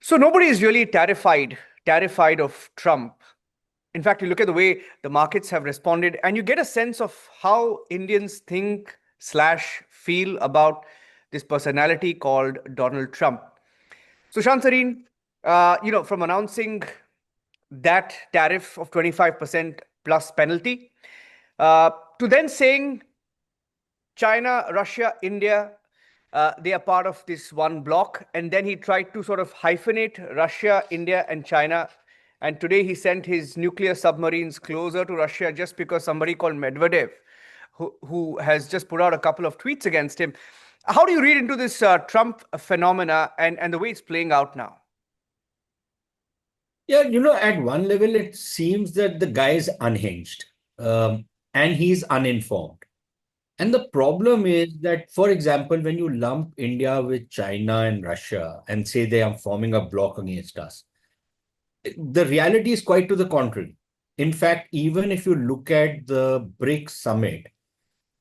So nobody is really terrified of Trump. In fact, you look at the way the markets have responded, and you get a sense of how Indians think slash feel about this personality called Donald Trump. Sushant Sareen, from announcing that tariff of 25% plus penalty to then saying China, Russia, India, they are part of this one block. And then he tried to sort of hyphenate Russia, India, and China. And today he sent his nuclear submarines closer to Russia just because somebody called Medvedev, who has just put out a couple of tweets against him. How do you read into this Trump phenomena and the way it's playing out now? Yeah, at one level, it seems that the guy is unhinged and he's uninformed. And the problem is that, for example, when you lump India with China and Russia and say they are forming a bloc against us, the reality is quite to the contrary. In fact, even if you look at the BRICS summit,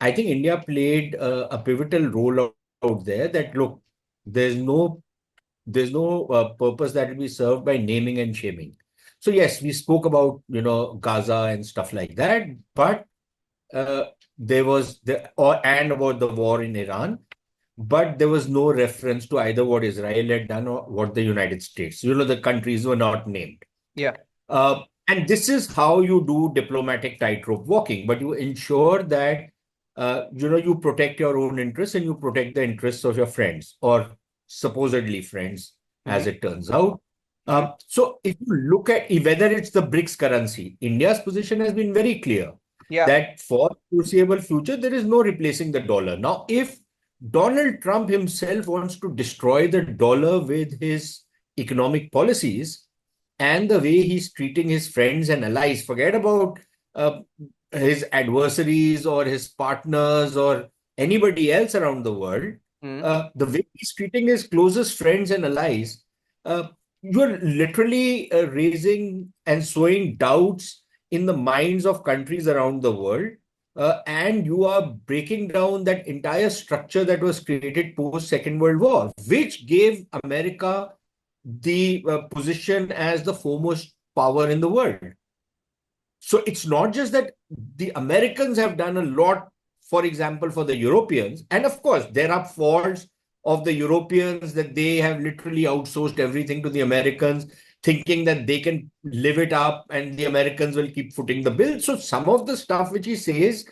I think India played a pivotal role out there that, look, there's no purpose that will be served by naming and shaming. So yes, we spoke about Gaza and stuff like that, but uh, there was and about the war in Iran, but there was no reference to either what Israel had done or what the United States. The countries were not named. Yeah. And this is how you do diplomatic tightrope walking, but you ensure that you protect your own interests and you protect the interests of your friends or supposedly friends, as Mm-hmm. it turns out. Mm-hmm. So if you look at whether it's the BRICS currency, India's position has been very clear Yeah. that for foreseeable future, there is no replacing the dollar. Now, if Donald Trump himself wants to destroy the dollar with his economic policies and the way he's treating his friends and allies, forget about uh, his adversaries or his partners or anybody else around the world, Mm-hmm. the way he's treating his closest friends and allies, uh, you're literally raising and sowing doubts in the minds of countries around the world. And you are breaking down that entire structure that was created post Second World War, which gave America the position as the foremost power in the world. So it's not just that the Americans have done a lot, for example, for the Europeans. And of course, there are faults of the Europeans that they have literally outsourced everything to the Americans, thinking that they can live it up and the Americans will keep footing the bill. So some of the stuff which he says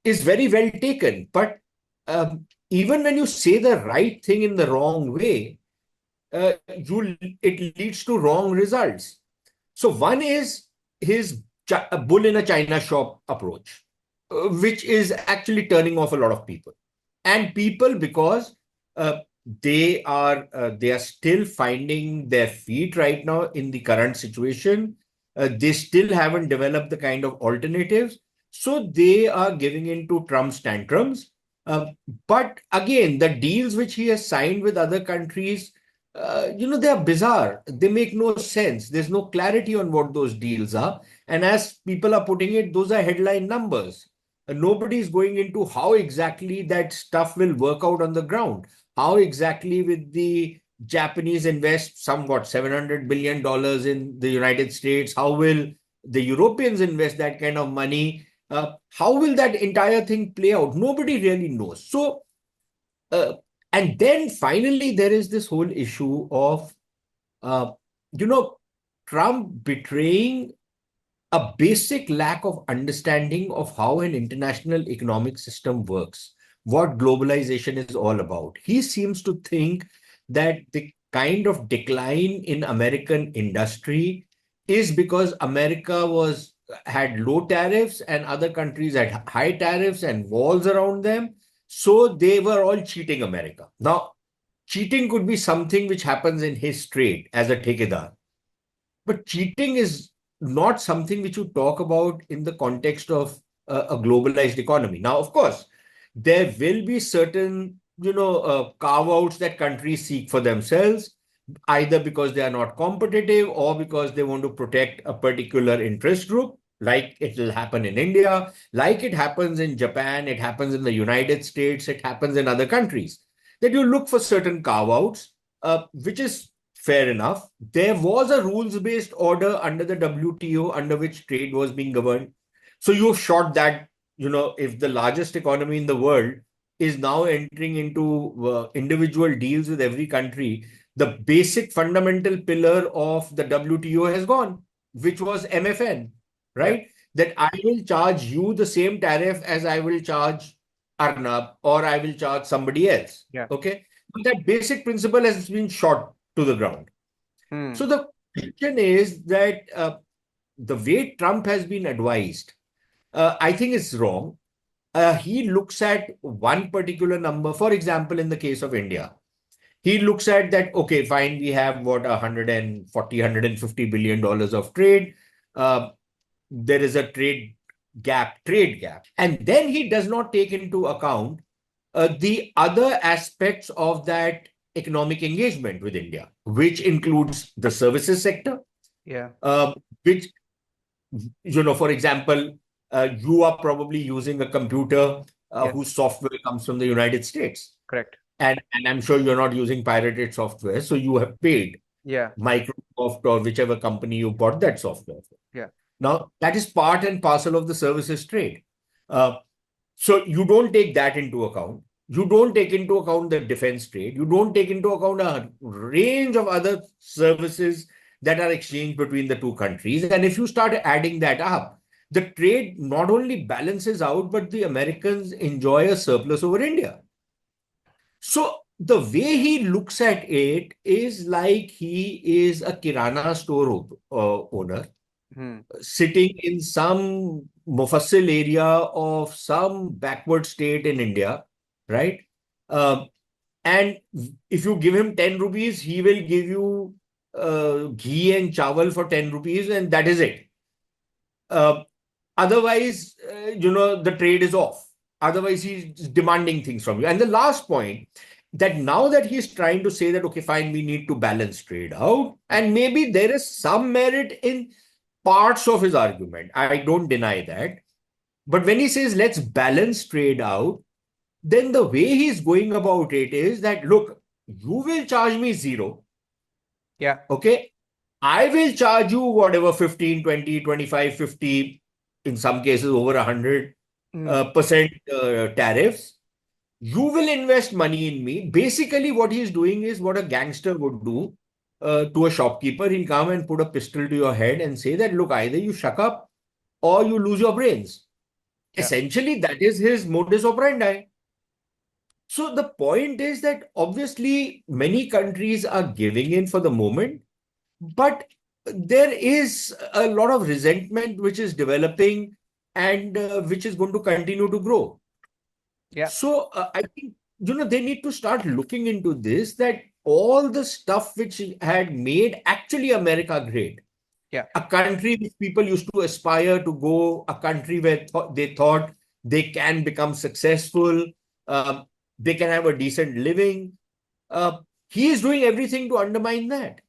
is very well taken. But even when you say the right thing in the wrong way, it leads to wrong results. So one is his a bull in a china shop approach, which is actually turning off a lot of people, and people because uh, they are still finding their feet right now in the current situation. They still haven't developed the kind of alternatives, so they are giving in to Trump's tantrums. But again, the deals which he has signed with other countries, they are bizarre. They make no sense. There's no clarity on what those deals are. And as people are putting it, those are headline numbers. Nobody is going into how exactly that stuff will work out on the ground. How exactly with the Japanese invest somewhat $700 billion in the United States? How will the Europeans invest that kind of money? How will that entire thing play out? Nobody really knows. So, uh, and then finally, there is this whole issue of, uh, you know, Trump betraying a basic lack of understanding of how an international economic system works, what globalization is all about. He seems to think that the kind of decline in American industry is because America had low tariffs and other countries had high tariffs and walls around them. So they were all cheating America. Now, cheating could be something which happens in his trade as a ठेकेदार. But cheating is not something which you talk about in the context of a globalized economy. Now, of course, there will be certain, carve-outs that countries seek for themselves, either because they are not competitive or because they want to protect a particular interest group, like it will happen in India, like it happens in Japan, it happens in the United States, it happens in other countries, that you look for certain carve-outs, which is Fair enough. There was a rules-based order under the WTO under which trade was being governed. So you've shot that, if the largest economy in the world is now entering into individual deals with every country, the basic fundamental pillar of the WTO has gone, which was MFN, Yeah. right? That I will charge you the same tariff as I will charge Arnab or I will charge somebody else. Yeah. Okay. But that basic principle has been shot to the ground. So Hmm. the question is that the way Trump has been advised, I think is wrong. He looks at one particular number. For example, in the case of India, he looks at that, okay, fine, we have what, 140, $150 billion of trade. Uh, there is a trade gap. And then he does not take into account the other aspects of that economic engagement with India, which includes the services sector, Yeah. which, for example, you are probably using a computer Yeah. whose software comes from the United States. Correct. And I'm sure you're not using pirated software, so you have paid Yeah. Microsoft or whichever company you bought that software for. Yeah. Now, that is part and parcel of the services trade. Uh, so you don't take that into account. You don't take into account the defense trade. You don't take into account a range of other services that are exchanged between the two countries. And if you start adding that up, the trade not only balances out, but the Americans enjoy a surplus over India. So the way he looks at it is like he is a Kirana store owner Hmm. sitting in some mufassil area of some backward state in India, right? Um, and if you give him 10 rupees, he will give you ghee and chawal for 10 rupees, and that is it. Uh, Otherwise, the trade is off. Otherwise, he's demanding things from you. And the last point, that now that he's trying to say that, okay, fine, we need to balance trade out, and maybe there is some merit in parts of his argument. I don't deny that. But when he says, let's balance trade out, then the way he's going about it is that, look, you will charge me zero. Yeah. Okay. I will charge you whatever 15, 20, 25, 50, in some cases over 100 Hmm. percent tariffs. You will invest money in me. Basically, what he's doing is what a gangster would do to a shopkeeper. He'll come and put a pistol to your head and say that, look, either you shuck up or you lose your brains. Yeah. Essentially, that is his modus operandi. So the point is that obviously many countries are giving in for the moment, but there is a lot of resentment which is developing and which is going to continue to grow. Yeah. So I think, they need to start looking into this, that all the stuff which had made actually America great, Yeah. a country which people used to aspire to go, a country where they thought they can become successful, uh, they can have a decent living. Uh, he is doing everything to undermine that.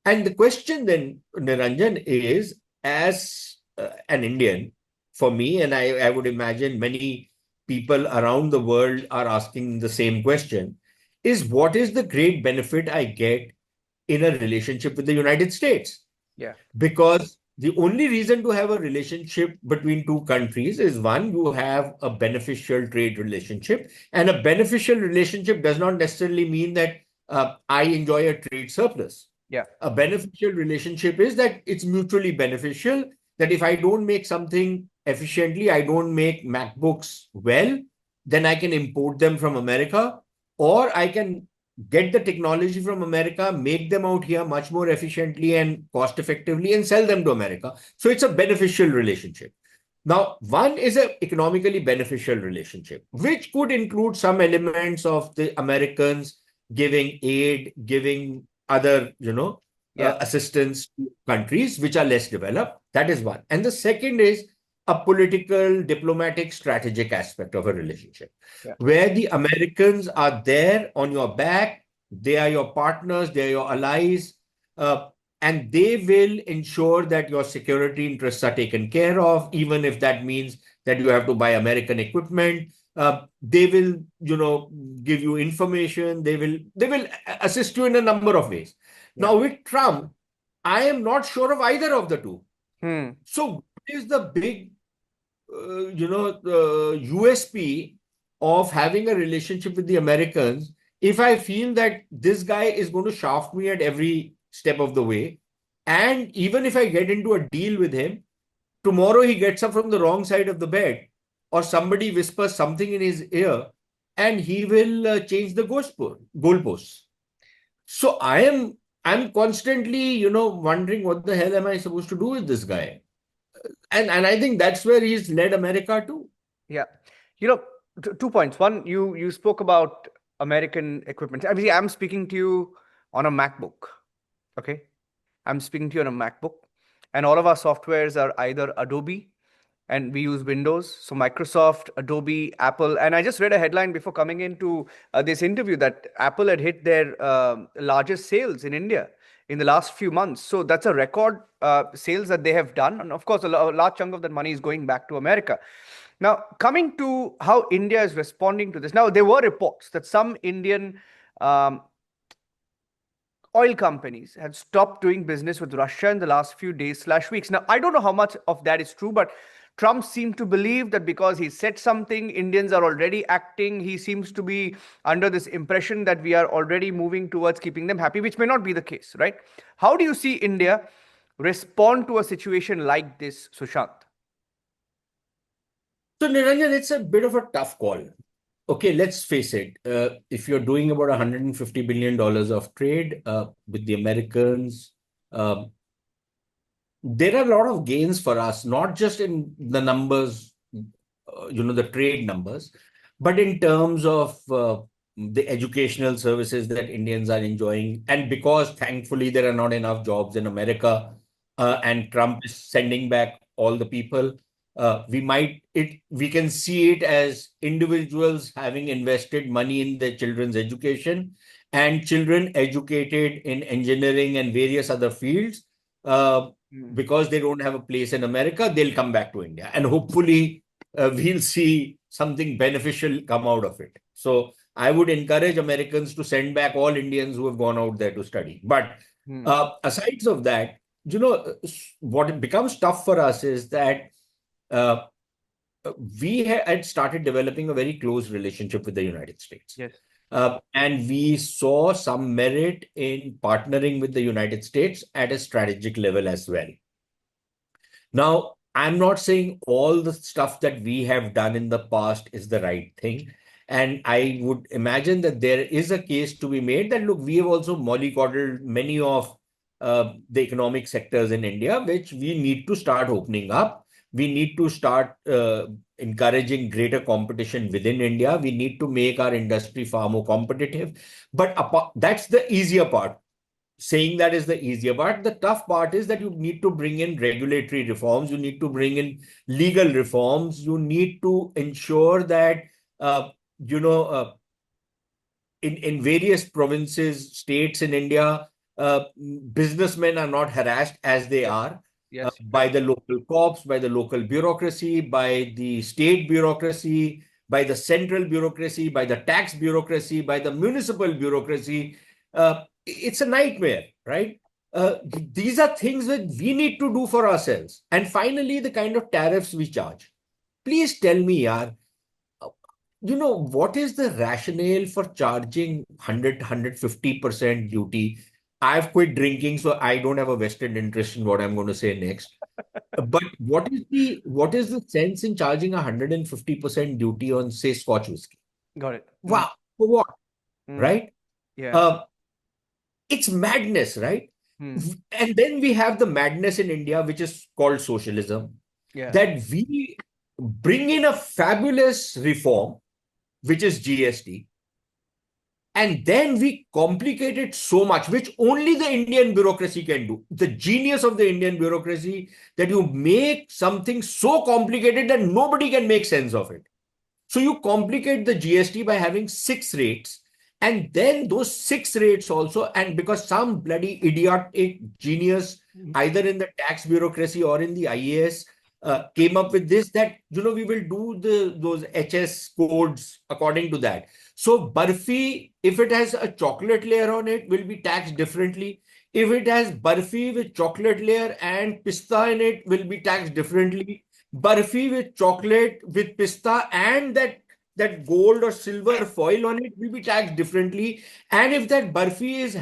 And the question then, Niranjan, is as an Indian, for me, and I would imagine many people around the world are asking the same question, is what is the great benefit I get in a relationship with the United States? Yeah. Because the only reason to have a relationship between two countries is, one, you have a beneficial trade relationship. And a beneficial relationship does not necessarily mean that I enjoy a trade surplus. Yeah. A beneficial relationship is that it's mutually beneficial, that if I don't make something efficiently, I don't make MacBooks well, then I can import them from America, or I can get the technology from America, make them out here much more efficiently and cost effectively, and sell them to America. So it's a beneficial relationship. Now, one is an economically beneficial relationship, which could include some elements of the Americans giving aid, giving other, Yeah. assistance to countries which are less developed. That is one. And the second is a political, diplomatic, strategic aspect of a relationship, Yeah. where the Americans are there on your back. They are your partners, they are your allies, and they will ensure that your security interests are taken care of, even if that means that you have to buy American equipment. They will, give you information. They will assist you in a number of ways. Yeah. Now with Trump, I am not sure of either of the two. Hmm. So what is the big, USP of having a relationship with the Americans if I feel that this guy is going to shaft me at every step of the way? And even if I get into a deal with him, tomorrow he gets up from the wrong side of the bed, or somebody whispers something in his ear, and he will change the goalposts. So I'm constantly, wondering what the hell am I supposed to do with this guy? And I think that's where he's led America to. Yeah. You know, 2 points. One, you spoke about American equipment. I mean, I'm speaking to you on a MacBook. Okay. I'm speaking to you on a MacBook, and all of our softwares are either Adobe, and we use Windows. So Microsoft, Adobe, Apple. And I just read a headline before coming into this interview that Apple had hit their largest sales in India in the last few months. So that's a record sales that they have done. And of course, a large chunk of that money is going back to America. Now, coming to how India is responding to this. Now, there were reports that some Indian um, oil companies had stopped doing business with Russia in the last few days/weeks. Now, I don't know how much of that is true, but Trump seemed to believe that because he said something, Indians are already acting. He seems to be under this impression that we are already moving towards keeping them happy, which may not be the case, right? How do you see India respond to a situation like this, Sushant? So, Niranjan, it's a bit of a tough call. Okay, let's face it. If you're doing about $150 billion of trade with the Americans, um, there are a lot of gains for us, not just in the numbers, the trade numbers, but in terms of the educational services that Indians are enjoying. And because thankfully there are not enough jobs in America, and Trump is sending back all the people, we can see it as individuals having invested money in their children's education, and children educated in engineering and various other fields. Because they don't have a place in America, they'll come back to India. And hopefully, we'll see something beneficial come out of it. So I would encourage Americans to send back all Indians who have gone out there to study. But aside of that, what becomes tough for us is that uh, we had started developing a very close relationship with the United States. Yes. And we saw some merit in partnering with the United States at a strategic level as well. Now, I'm not saying all the stuff that we have done in the past is the right thing. And I would imagine that there is a case to be made that, look, we have also mollycoddled many of the economic sectors in India, which we need to start opening up. We need to start encouraging greater competition within India. We need to make our industry far more competitive. But that's the easier part. Saying that is the easier part. The tough part is that you need to bring in regulatory reforms. You need to bring in legal reforms. You need to ensure that, uh, you know, uh, in various provinces, states in India, businessmen are not harassed as they are Yes. by the local cops, by the local bureaucracy, by the state bureaucracy, by the central bureaucracy, by the tax bureaucracy, by the municipal bureaucracy. It's a nightmare, right? These are things that we need to do for ourselves. And finally, the kind of tariffs we charge. Please tell me, yaar, what is the rationale for charging 150% duty? I've quit drinking, so I don't have a vested interest in what I'm going to say next. But what is the sense in charging 150% duty on, say, Scotch whiskey? Got it. Wow, for what? Right? Yeah. Uh, it's madness, right? And then we have the madness in India, which is called socialism, Yeah. that we bring in a fabulous reform, which is GST, and then we complicate it so much, which only the Indian bureaucracy can do. The genius of the Indian bureaucracy, that you make something so complicated that nobody can make sense of it. So you complicate the GST by having 6 rates, and then those 6 rates also, and because some bloody idiotic genius, either in the tax bureaucracy or in the IAS, came up with this, that we will do those HS codes according to that. So Barfi, if it has a chocolate layer on it, will be taxed differently. If it has barfi with chocolate layer and pista in it, will be taxed differently. Barfi with chocolate with pista and that gold or silver foil on it will be taxed differently. And if that barfi is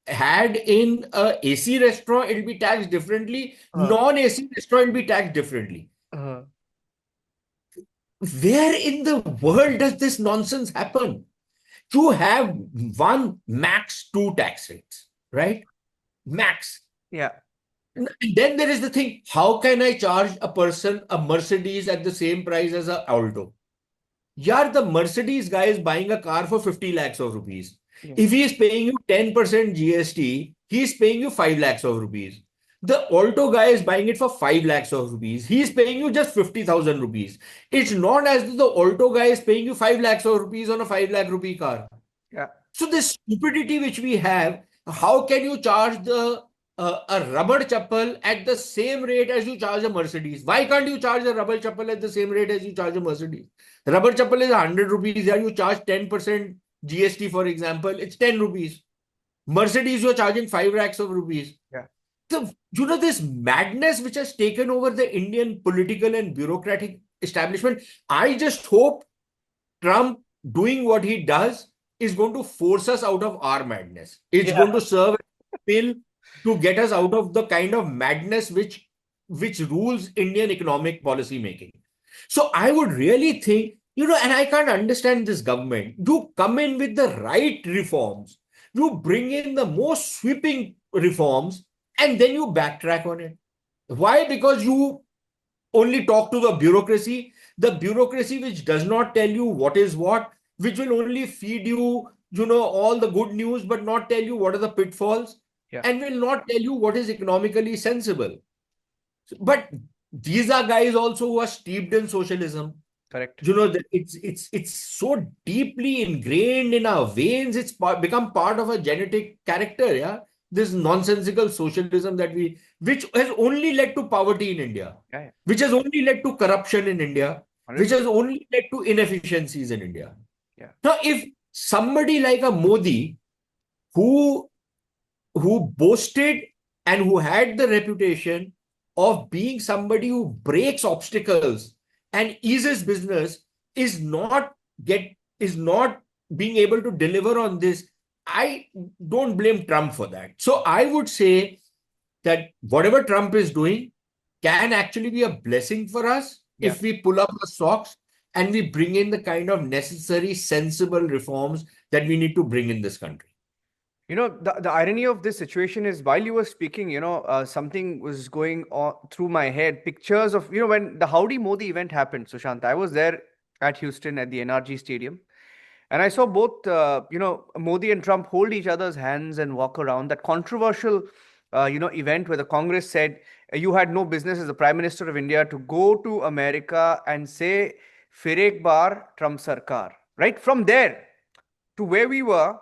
had in a AC restaurant, it will be taxed differently. Non-AC restaurant will be taxed differently. Uh, Where in the world does this nonsense happen? You have one, max two tax rates, right? Max. yeah. And then there is the thing, how can I charge a person a Mercedes at the same price as a Alto? Yeah, the Mercedes guy is buying a car for 50 lakhs of rupees. Yeah. If he is paying you 10% GST, he is paying you 5 lakhs of rupees. The Alto guy is buying it for 5 lakhs of rupees. He is paying you just 50,000 rupees. It's not as though the Alto guy is paying you 5 lakhs of rupees on a 5 lakh rupee car. Yeah. So this stupidity which we have, how can you charge a rubber chappal at the same rate as you charge a Mercedes? Why can't you charge a rubber chappal at the same rate as you charge a Mercedes? Rubber chappal is 100 rupees. Here you charge 10% GST, for example. It's 10 rupees. Mercedes, you're charging 5 lakhs of rupees. Yeah. So, this madness which has taken over the Indian political and bureaucratic establishment, I just hope Trump doing what he does is going to force us out of our madness. It's going to serve as a pill to get us out of the kind of madness which rules Indian economic policy making. So I would really think, and I can't understand this government. You come in with the right reforms, you bring in the most sweeping reforms, and then you backtrack on it. Why? Because you only talk to the bureaucracy which does not tell you what is what, which will only feed you, all the good news, but not tell you what are the pitfalls, and will not tell you what is economically sensible. But these are guys also who are steeped in socialism. Correct. It's so deeply ingrained in our veins. It's become part of a genetic character. Yeah, this nonsensical socialism which has only led to poverty in India, which has only led to corruption in India, 100%. Which has only led to inefficiencies in India. Yeah. Now, if somebody like a Modi, who boasted and who had the reputation of being somebody who breaks obstacles and eases business, is not being able to deliver on this, I don't blame Trump for that. So I would say that whatever Trump is doing can actually be a blessing for us if we pull up our socks and we bring in the kind of necessary, sensible reforms that we need to bring in this country. The irony of this situation is, while you were speaking, something was going on through my head. Pictures of, when the Howdy Modi event happened, Sushant, I was there at Houston at the NRG Stadium. And I saw both, Modi and Trump hold each other's hands and walk around. That controversial, event where the Congress said you had no business as the Prime Minister of India to go to America and say, "Fir ek baar Trump sarkar." Right? From there to where we were,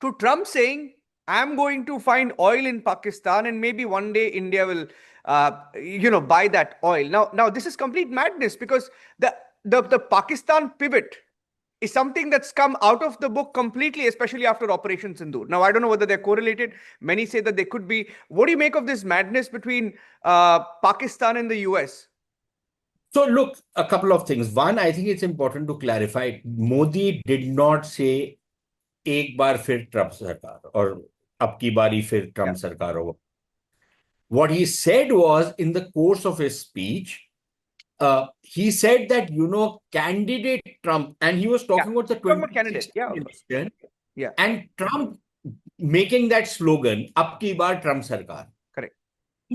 to Trump saying, "I'm going to find oil in Pakistan and maybe one day India will, buy that oil." Now this is complete madness, because the Pakistan pivot is something that's come out of the book completely, especially after Operation Sindoor. Now, I don't know whether they're correlated. Many say that they could be. What do you make of this madness between Pakistan and the US? So look, a couple of things. One, I think it's important to clarify. Modi did not say, "Ek baar fir Trump sarkar," or "Ab ki bari fir Trump sarkar." Over. What he said was, in the course of his speech, he said that, candidate Trump, and he was talking about the 2016 election, and Trump making that slogan, "Ab ki baar Trump sarkar." Correct.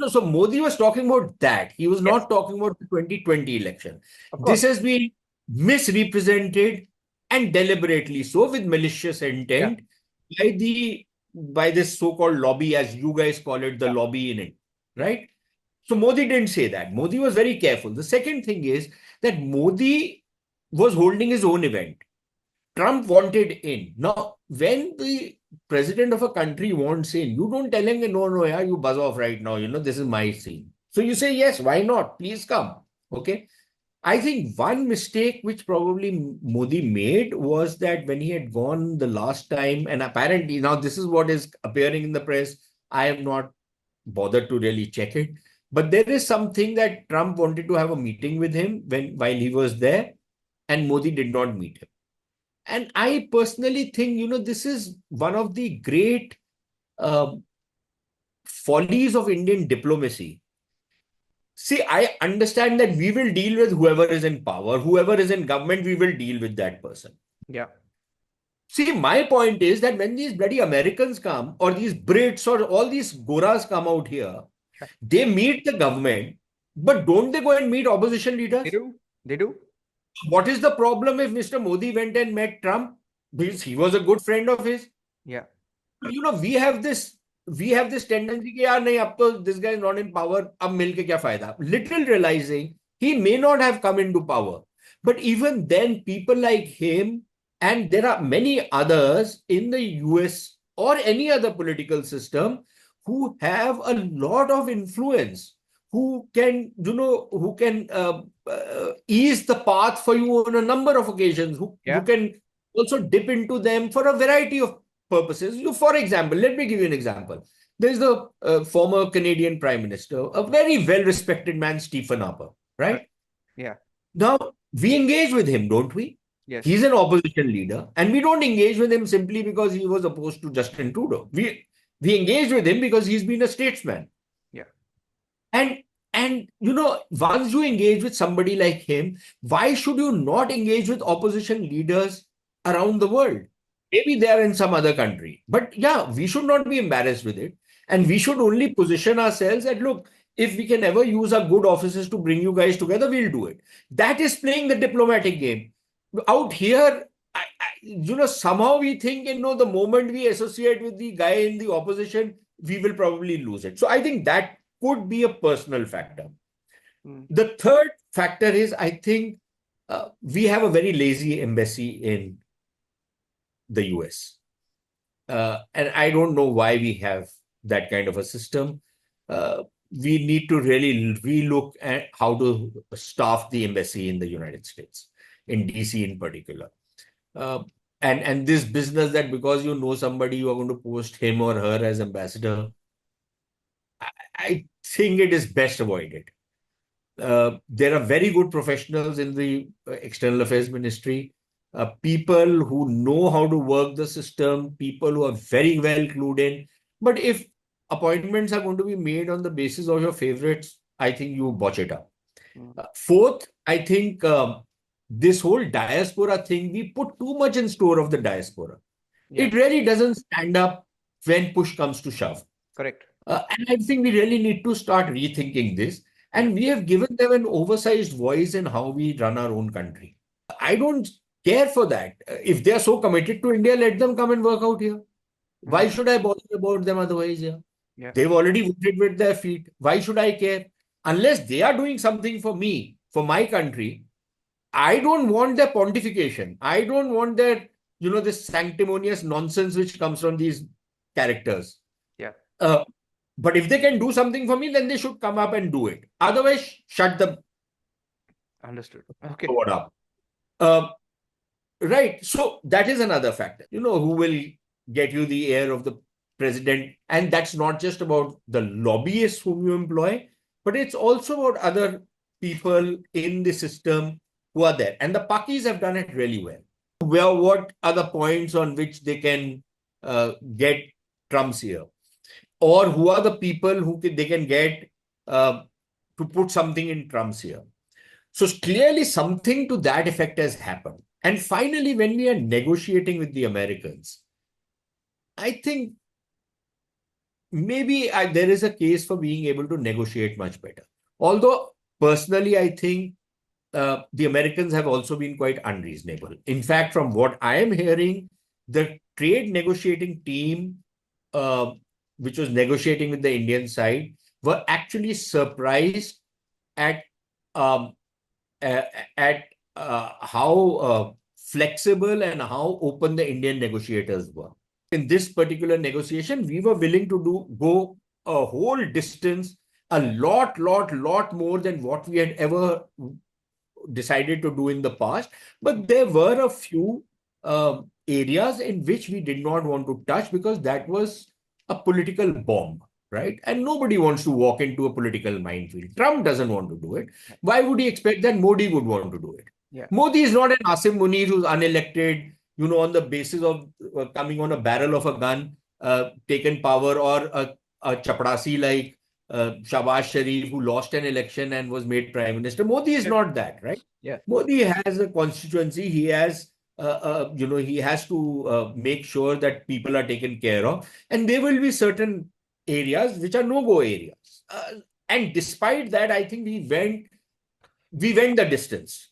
So Modi was talking about that. He was not talking about the 2020 election. This has been misrepresented, and deliberately so, with malicious intent, by this so-called lobby, as you guys call it, the lobby in it, right? So Modi didn't say that. Modi was very careful. The second thing is that Modi was holding his own event. Trump wanted in. Now, when the president of a country wants in, you don't tell him, "No, yeah, you buzz off right now. This is my scene." So you say, "Yes, why not? Please come." Okay. I think one mistake which probably Modi made was that when he had gone the last time, and apparently now this is what is appearing in the press, I have not bothered to really check it. But there is something that Trump wanted to have a meeting with him while he was there, and Modi did not meet him. And I personally think, this is one of the great uh, follies of Indian diplomacy. See, I understand that we will deal with whoever is in power, whoever is in government, we will deal with that person. Yeah. See, my point is that when these bloody Americans come, or these Brits, or all these Goras come out here, Yeah. they meet the government, but don't they go and meet opposition They leaders? do. They do. What is the problem if Mr. Modi went and met Trump? Because he was a good friend of his. Yeah. We have this tendency कि यार नहीं अब तो this guy is not in power, अब मिलके क्या फायदा? Little realizing he may not have come into power, but even then people like him, and there are many others in the US or any other political system who have a lot of influence, who can ease the path for you on a number of occasions, who Yeah. you can also dip into them for a variety of purposes. For example, let me give you an example. There's the former Canadian Prime Minister, a very well-respected man, Stephen Harper, right? Yeah. Now, we engage with him, don't we? Yes. He's an opposition leader, and we don't engage with him simply because he was opposed to Justin Trudeau. We engage with him because he's been a statesman. Yeah. And once you engage with somebody like him, why should you not engage with opposition leaders around the world? Maybe they are in some other country. But yeah, we should not be embarrassed with it. And we should only position ourselves that, look, if we can ever use our good offices to bring you guys together, we'll do it. That is playing the diplomatic game. Out here, somehow we think, the moment we associate with the guy in the opposition, we will probably lose it. So I think that could be a personal factor. The third factor is, I think, we have a very lazy embassy in the US. And I don't know why we have that kind of a system. We need to really relook at how to staff the embassy in the United States, in DC in particular. And this business that because you know somebody, you are going to post him or her as ambassador, I think it is best avoided. There are very good professionals in the External Affairs Ministry, people who know how to work the system, people who are very well clued in. But if appointments are going to be made on the basis of your favorites, I think you botch it up. Fourth, I think this whole diaspora thing, we put too much in store of the diaspora. Yeah. It really doesn't stand up when push comes to shove. Correct. And I think we really need to start rethinking this. And we have given them an oversized voice in how we run our own country. I don't care for that. If they are so committed to India, let them come and work out here. Why should I bother about them otherwise? Yeah. They've already voted with their feet. Why should I care? Unless they are doing something for me, for my country, I don't want their pontification. I don't want their, this sanctimonious nonsense which comes from these characters. Yeah. But if they can do something for me, then they should come up and do it. Otherwise, shut them. Understood. Okay. Up. Right. So that is another factor. Who will get you the heir of the president? And that's not just about the lobbyists whom you employ, but it's also about other people in the system who are there. And the Pakis have done it really well. What are the points on which they can get Trump's ear? Or who are the people who they can get to put something in Trump's ear? So clearly something to that effect has happened. And finally, when we are negotiating with the Americans, I think maybe there is a case for being able to negotiate much better. Although personally, I think the Americans have also been quite unreasonable. In fact, from what I am hearing, the trade negotiating team, which was negotiating with the Indian side, were actually surprised at how flexible and how open the Indian negotiators were. In this particular negotiation, we were willing to go a whole distance, a lot more than what we had ever decided to do in the past. But there were a few areas in which we did not want to touch because that was a political bomb, right? And nobody wants to walk into a political minefield. Trump doesn't want to do it. Why would he expect that Modi would want to do it? Yeah. Modi is not an Asim Munir who's unelected, on the basis of coming on a barrel of a gun, taken power, or a chaprasi like Shahbaz Sharif who lost an election and was made prime minister. Modi is not that, right? Yeah. Modi has a constituency. He has, he has to make sure that people are taken care of, and there will be certain areas which are no-go areas. And despite that, I think we went the distance.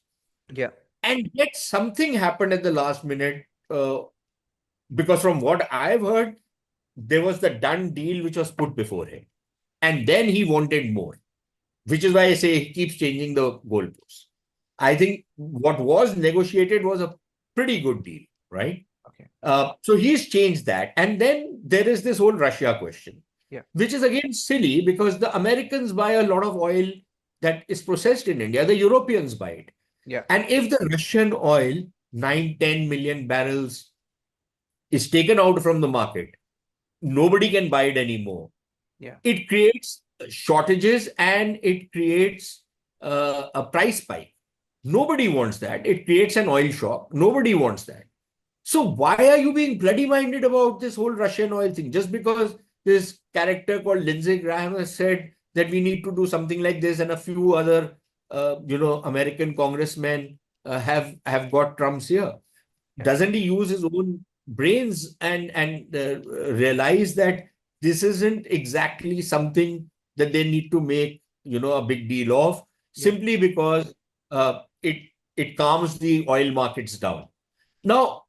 Yeah. And yet something happened at the last minute, because from what I've heard, there was the done deal which was put before him. And then he wanted more, which is why I say he keeps changing the goalposts. I think what was negotiated was a pretty good deal, right? Okay. So he's changed that. And then there is this whole Russia question, which is again silly because the Americans buy a lot of oil that is processed in India. The Europeans buy it. Yeah. And if the Russian oil, 9-10 million barrels, is taken out from the market, nobody can buy it anymore. Yeah. It creates shortages and it creates a price spike. Nobody wants that. It creates an oil shock. Nobody wants that. So why are you being bloody minded about this whole Russian oil thing? Just because this character called Lindsey Graham has said that we need to do something like this, and a few other, American congressmen have got Trump's ear. Doesn't he use his own brains and realize that this isn't exactly something that they need to make, a big deal of, simply because it calms the oil markets down. Now,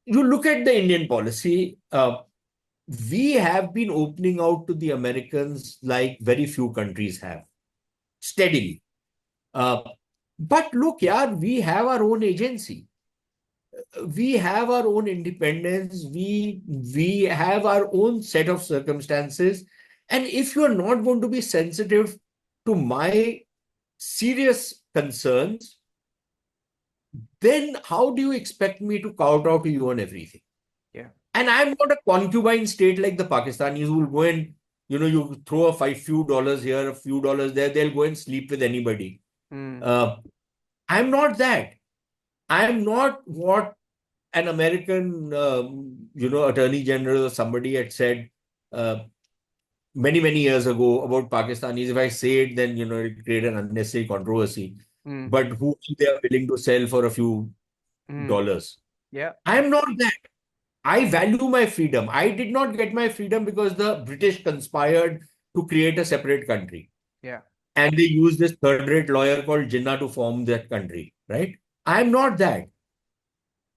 you look at the Indian policy, we have been opening out to the Americans like very few countries have, steadily. But look, we have our own agency. We have our own independence. We have our own set of circumstances. And if you are not going to be sensitive to my serious concerns, then how do you expect me to kowtow to you on everything? Yeah. And I'm not a concubine state like the Pakistanis who will go and, you throw a few dollars here, a few dollars there, they'll go and sleep with anybody. I'm not that. I'm not what an American, attorney general or somebody had said many, many years ago about Pakistanis. If I say it, then, it create an unnecessary controversy. But who they are willing to sell for a few dollars. Yeah. I'm not that. I value my freedom. I did not get my freedom because the British conspired to create a separate country. Yeah. And they used this third-rate lawyer called Jinnah to form that country, right? I'm not that.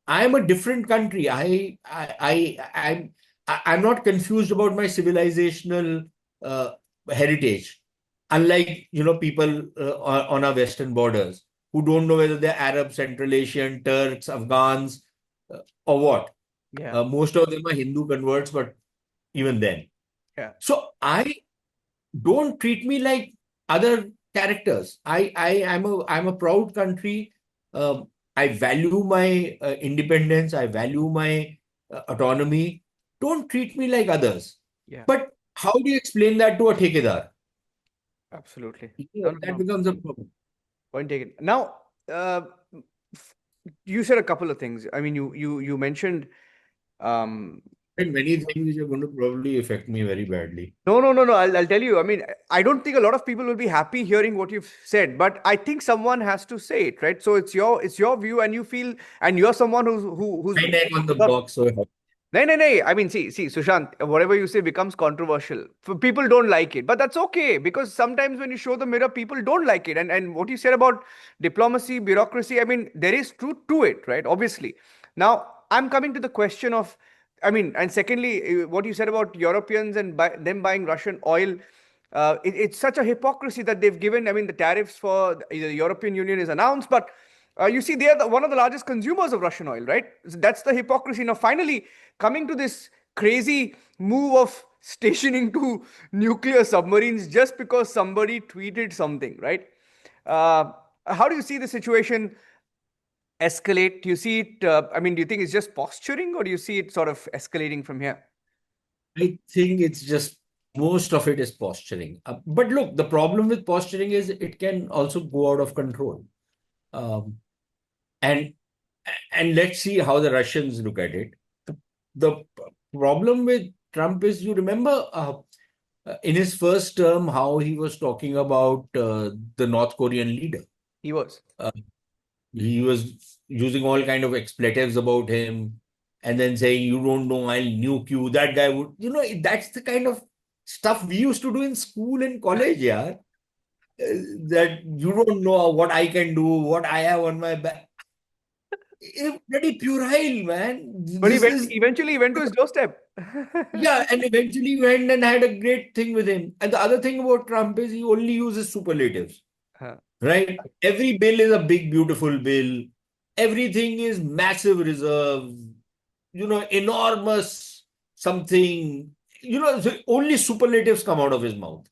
I'm a different country. I'm not confused about my civilizational heritage. Unlike, people on our western borders who don't know whether they're Arab, Central Asian, Turks, Afghans, or what. Yeah. Most of them are Hindu converts, but even then. Yeah. So don't treat me like other characters. I'm a proud country. I value my independence. I value my autonomy. Don't treat me like others. Yeah. But how do you explain that to a ठेकेदार? Absolutely. That becomes a problem. Point taken. Now, you said a couple of things. I mean, you mentioned And many things which are going to probably affect me very badly. No. I'll tell you. I mean, I don't think a lot of people will be happy hearing what you've said, but I think someone has to say it, right? So it's your view, and you feel, and you're someone who's My neck on the block, so No. I mean, see, Sushant, whatever you say becomes controversial. People don't like it, but that's okay, because sometimes when you show the mirror, people don't like it. And what you said about diplomacy, bureaucracy, I mean, there is truth to it, right? Obviously. Now, I'm coming to the question of, I mean, and secondly, what you said about Europeans and them buying Russian oil. It's such a hypocrisy that they've given. I mean, the tariffs for the European Union is announced, but you see, they are one of the largest consumers of Russian oil, right? So that's the hypocrisy. Now, finally, coming to this crazy move of stationing two nuclear submarines just because somebody tweeted something, right? How do you see the situation escalate? Do you see it? I mean, do you think it's just posturing, or do you see it sort of escalating from here? I think it's just most of it is posturing. But look, the problem with posturing is it can also go out of control. Um, and and let's see how the Russians look at it. The problem with Trump is, you remember in his first term how he was talking about the North Korean leader. He was. Uh, he was using all kind of expletives about him, and then saying, "You don't know, I'll nuke you." That guy would, that's the kind of stuff we used to do in school and college, yeah. That you don't know what I can do, what I have on my back. Bloody puerile, man. But he This went, is, eventually he went to his doorstep. yeah, and eventually went and had a great thing with him. And the other thing about Trump is he only uses superlatives, Huh. right? Every bill is a big, beautiful bill. Everything is massive reserves, enormous something. So only superlatives come out of his mouth.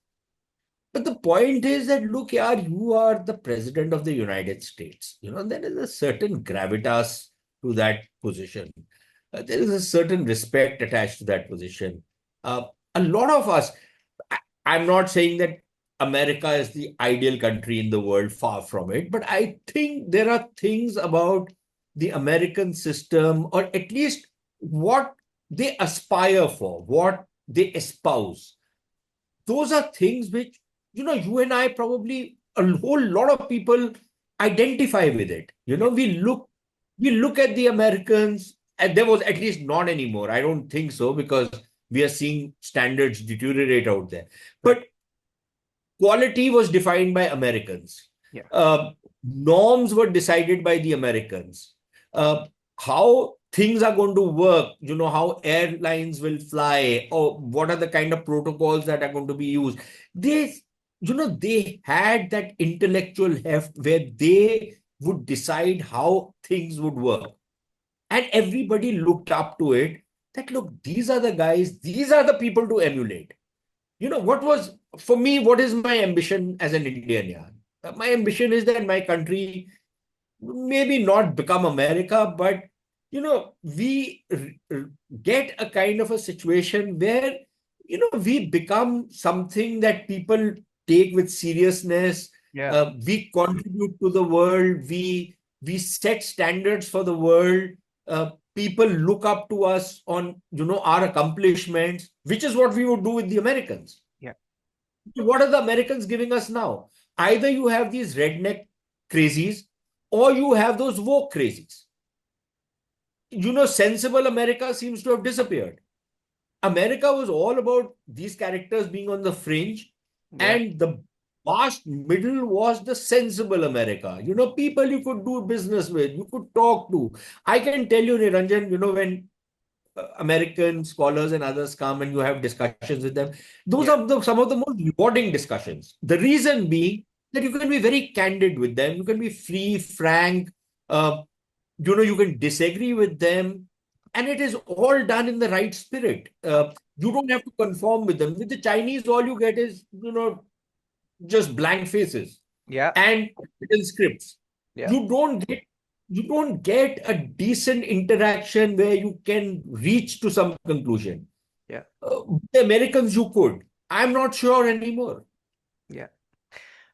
But the point is that, look, yeah, you are the president of the United States. There is a certain gravitas to that position. There is a certain respect attached to that position. Uh, a lot of us, I'm not saying that America is the ideal country in the world, far from it, but I think there are things about the American system, or at least what they aspire for, what they espouse. Those are things which, you and I probably, a whole lot of people identify with it. Yeah. We look at the Americans, and there was, at least not anymore. I don't think so, because we are seeing standards deteriorate out there. Right. But quality was defined by Americans. Yeah. Norms were decided by the Americans. How things are going to work, how airlines will fly, or what are the kind of protocols that are going to be used. They had that intellectual heft where they would decide how things would work. And everybody looked up to it, that, look, these are the guys, these are the people to emulate. For me, what is my ambition as an Indian? Yeah? My ambition is that my country maybe not become America, but, we get a kind of a situation where, we become something that people take with seriousness. Yeah. We contribute to the world. We set standards for the world. People look up to us on, our accomplishments, which is what we would do with the Americans. Yeah. What are the Americans giving us now? Either you have these redneck crazies, or you have those woke crazies. Sensible America seems to have disappeared. America was all about these characters being on the fringe, Yeah. and the vast middle was the sensible America. People you could do business with, you could talk to. I can tell you, Niranjan, when American scholars and others come and you have discussions with them, those Yeah. are some of the most rewarding discussions. The reason being that you can be very candid with them, you can be free, frank, you can disagree with them, and it is all done in the right spirit. You don't have to conform with them. With the Chinese, all you get is, just blank faces Yeah. and written scripts. Yeah. You don't get a decent interaction where you can reach to some conclusion. Yeah. The Americans, you could. I'm not sure anymore. Yeah.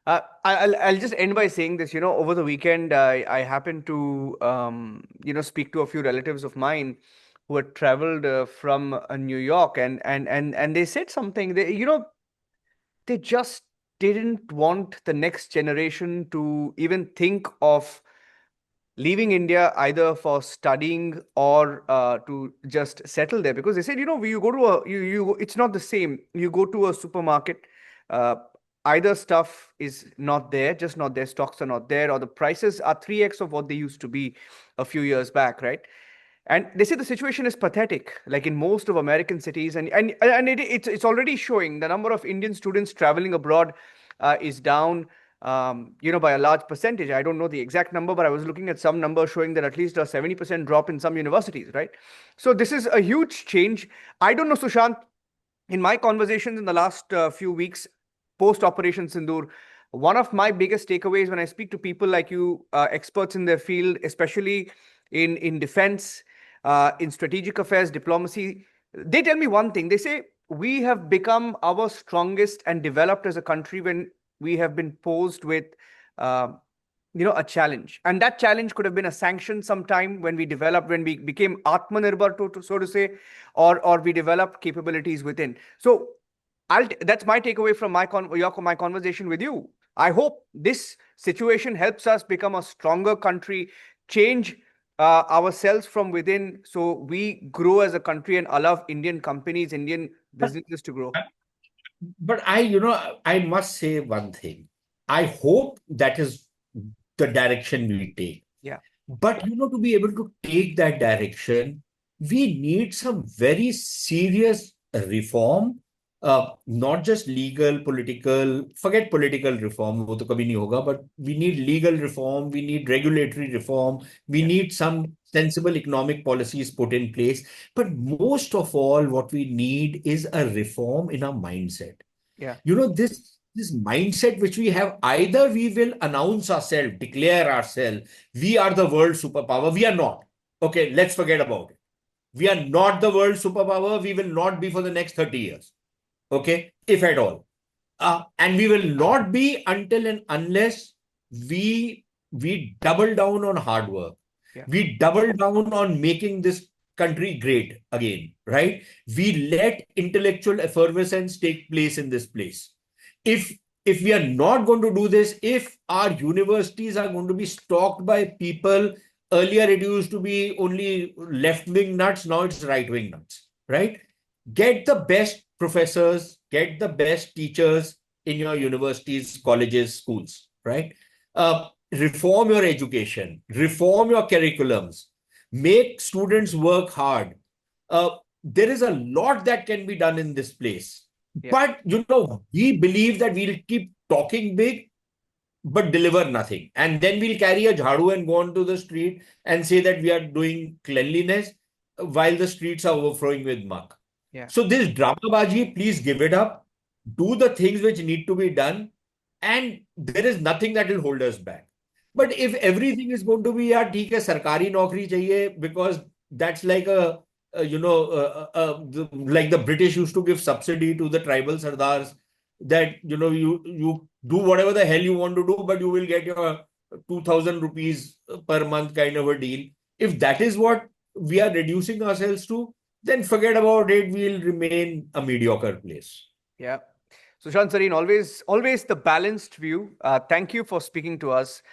I'll just end by saying this. Over the weekend, I happened to speak to a few relatives of mine who had traveled from New York, and they said something. They just didn't want the next generation to even think of leaving India either for studying or to just settle there, because they said, you go to it's not the same. You go to a supermarket, uh, either stuff is not there, just not there, stocks are not there, or the prices are 3x of what they used to be a few years back, right? And they say the situation is pathetic, like in most of American cities, and it's already showing. The number of Indian students traveling abroad is down, by a large percentage. I don't know the exact number, but I was looking at some number showing that at least a 70% drop in some universities, right? So this is a huge change. I don't know, Sushant, in my conversations in the last few weeks post Operation Sindoor, one of my biggest takeaways when I speak to people like you, experts in their field, especially in defense, in strategic affairs, diplomacy, they tell me one thing. They say we have become our strongest and developed as a country when we have been posed with, uh, a challenge. And that challenge could have been a sanction sometime when we developed, when we became Atmanirbhar, so to say, or we developed capabilities within. So that's my takeaway from my conversation with you. I hope this situation helps us become a stronger country, change ourselves from within, so we grow as a country and allow Indian companies, Indian businesses to grow. But I must say one thing. I hope that is the direction we take. Yeah. But to be able to take that direction, we need some very serious reform, not just legal, political, forget political reform, wo to kabhi nahi hoga, but we need legal reform, we need regulatory reform, we Yeah. need some sensible economic policies put in place. But most of all, what we need is a reform in our mindset. Yeah. This mindset which we have, either we will announce ourselves, declare ourselves, we are the world superpower. We are not. Okay, let's forget about it. We are not the world superpower. We will not be for the next 30 years. Okay, if at all. And we will not be until and unless we double down on hard work. Yeah. We double down on making this country great again, right? We let intellectual effervescence take place in this place. If we are not going to do this, if our universities are going to be stocked by people, earlier it used to be only left-wing nuts, now it's right-wing nuts, right? Get the best professors, get the best teachers in your universities, colleges, schools, right? Reform your education, reform your curriculums, make students work hard. There is a lot that can be done in this place. Yeah. But, we believe that we'll keep talking big, but deliver nothing. And then we'll carry a jhadu and go onto the street and say that we are doing cleanliness while the streets are overflowing with muck. Yeah. So this dramabaji, please give it up. Do the things which need to be done. And there is nothing that will hold us back. But if everything is going to be, yeah, theek hai, sarkari naukri chahiye, because that's like like the British used to give subsidy to the tribal sardars, that, you do whatever the hell you want to do, but you will get your 2,000 rupees per month kind of a deal. If that is what we are reducing ourselves to, then forget about it. We'll remain a mediocre place. Yeah. Sushant Sareen, always the balanced view. Thank you for speaking to us.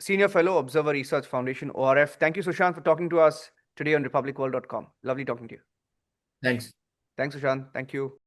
Senior Fellow, Observer Research Foundation, ORF. Thank you, Sushant, for talking to us today on republicworld.com. Lovely talking to you. Thanks. Thanks, Sushant. Thank you.